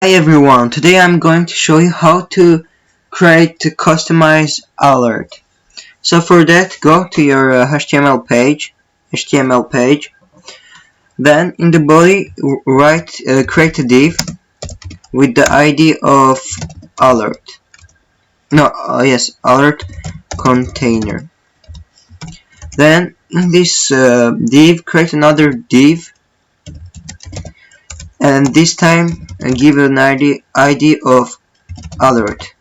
Hi everyone, today I'm going to show you how to create a customized alert. So for that, go to your HTML page, then in the body create a div with the ID of alert. Alert container. Then in this div, create another div, and this time give an ID of alert.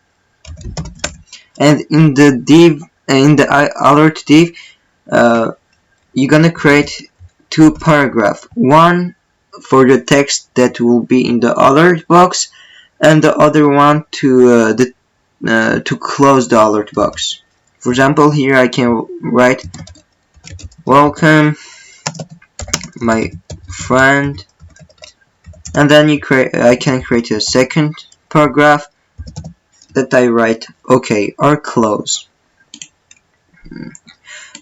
And in the alert div, you're gonna create two paragraphs. One for the text that will be in the alert box, and the other one to close the alert box. For example, here I can write "Welcome, my friend," and then I can create a second paragraph that I write "OK" or "close."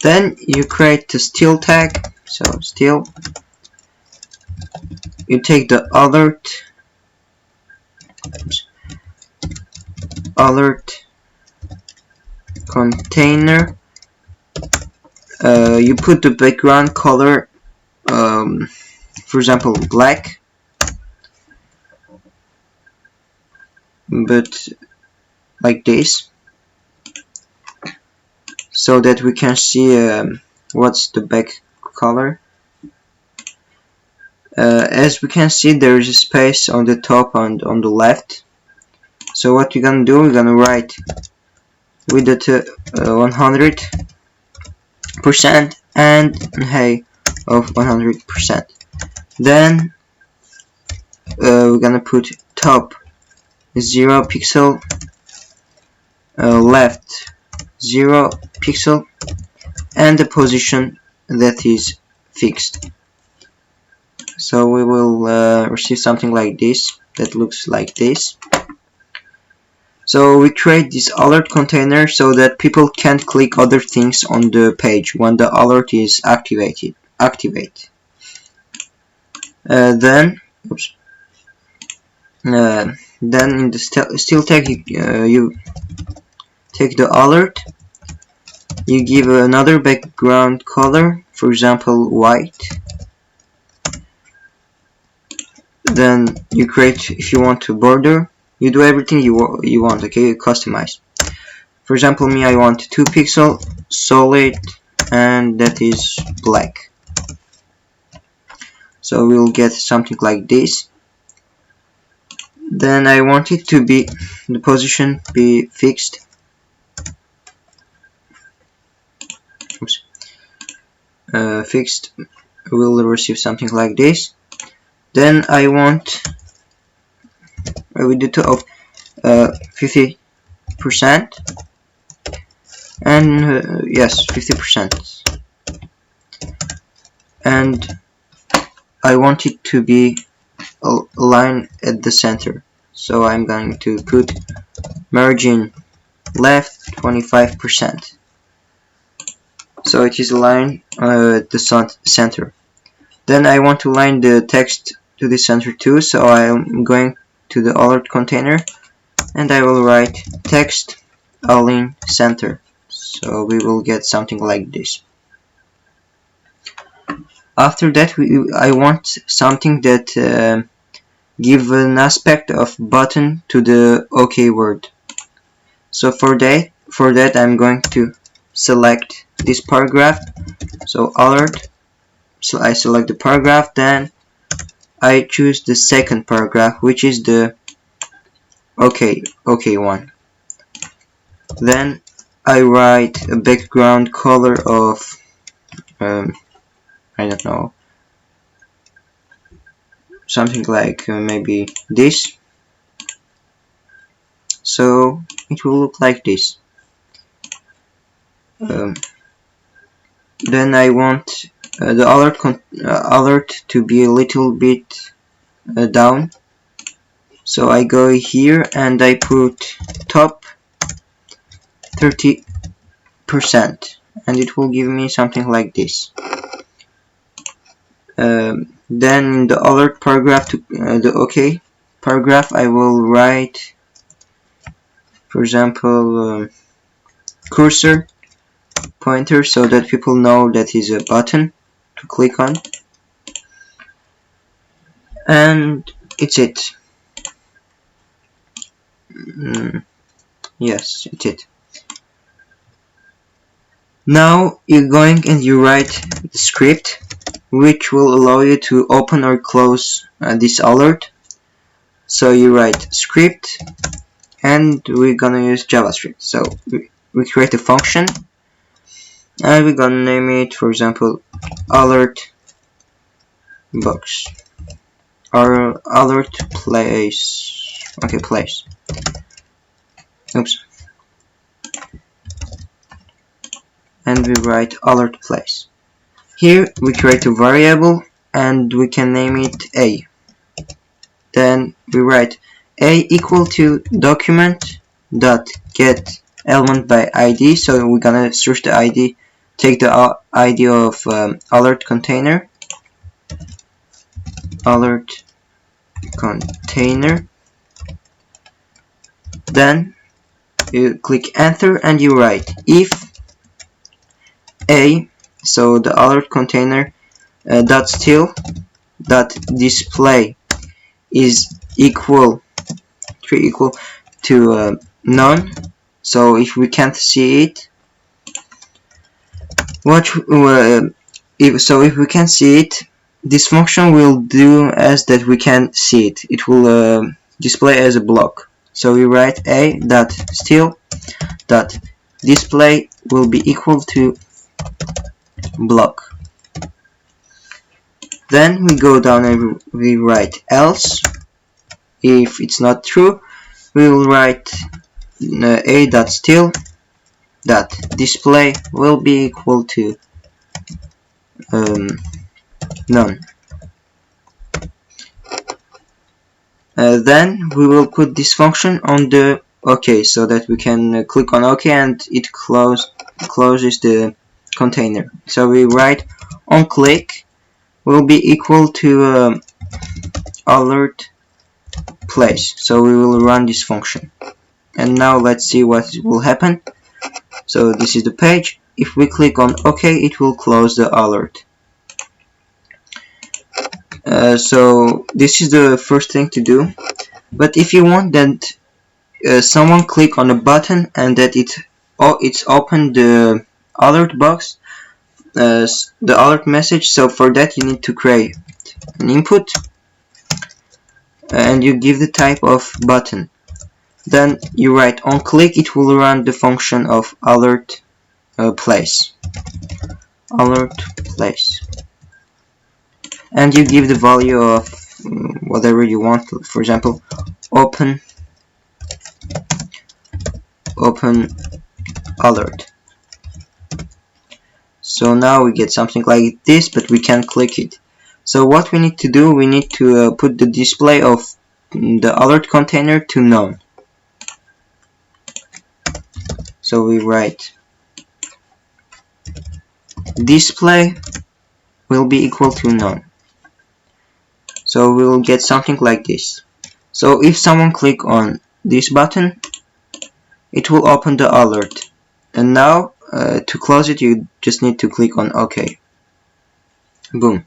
Then you create the still tag. So still, you take the alert container. You put the background color, for example, black, but like this, so that we can see what's the back color. As we can see, there is a space on the top and on the left. So what we're gonna do, we're gonna write with it 100% and height of 100%. Then we're gonna put top 0 pixel, left 0 pixel, and the position that is fixed. So we will receive something like this that looks like this. So we create this alert container so that people can't click other things on the page when the alert is activated. Then in the still tag, you take the alert, you give another background color, for example white. Then you create, if you want to border, you do everything you want, okay, you customize. For example, me, I want 2 pixel solid, and that is black. So we'll get something like this. Then I want it to be, the position be fixed. Fixed, we'll receive something like this. Then I want with the of 50%, and yes, 50%, and I want it to be a line at the center. So I'm going to put margin left 25%. So it is a line at the center. Then I want to line the text to the center too, so I'm going to the alert container and I will write text align center. So we will get something like this. After that, I want something that give an aspect of button to the OK word. So for that I'm going to select this paragraph. So alert. So I select the paragraph, then I choose the second paragraph, which is the OK one. Then I write a background color of I don't know, something like maybe this. So it will look like this. Then I want the alert to be a little bit down. So I go here and I put top 30%, and it will give me something like this. Then in the alert paragraph, to the OK paragraph I will write, for example, cursor pointer, so that people know that is a button to click on, and it's it. Yes, it's it. Now you're going and you write the script which will allow you to open or close this alert. So you write script, and we're gonna use JavaScript. So we create a function, and we're gonna name it, for example, alert box or alert place. Okay, place. Oops. And we write alert place. Here we create a variable and we can name it a. Then we write a equal to document dot get element by id. So we're gonna search the id, take the id of alert container, alert container. Then you click enter and you write if a, so the alert container dot still dot display is equal to none. So if we can't see it, if we can see it, this function will do as that we can see it. It will display as a block. So we write a dot still dot display will be equal to block. Then we go down and we write else. If it's not true, we will write a dot still dot display will be equal to none. Then we will put this function on the OK, so that we can click on OK and it closes the container. So we write on click will be equal to alert place. So we will run this function. And now let's see what will happen. So this is the page. If we click on OK, it will close the alert. So this is the first thing to do. But if you want that someone click on a button and that it's opened the alert box, the alert message, so for that you need to create an input and you give the type of button. Then you write on click, it will run the function of alert place, and you give the value of whatever you want, for example open alert. So now we get something like this, but we can't click it. So what we need to do, we need to put the display of the alert container to none. So we write display will be equal to none. So we will get something like this. So if someone click on this button, it will open the alert. And now to close it, you just need to click on OK. Boom.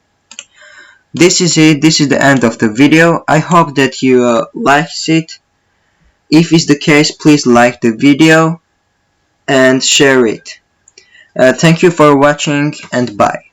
This is it. This is the end of the video. I hope that you liked it. If it's the case, please like the video and share it. Thank you for watching, and bye.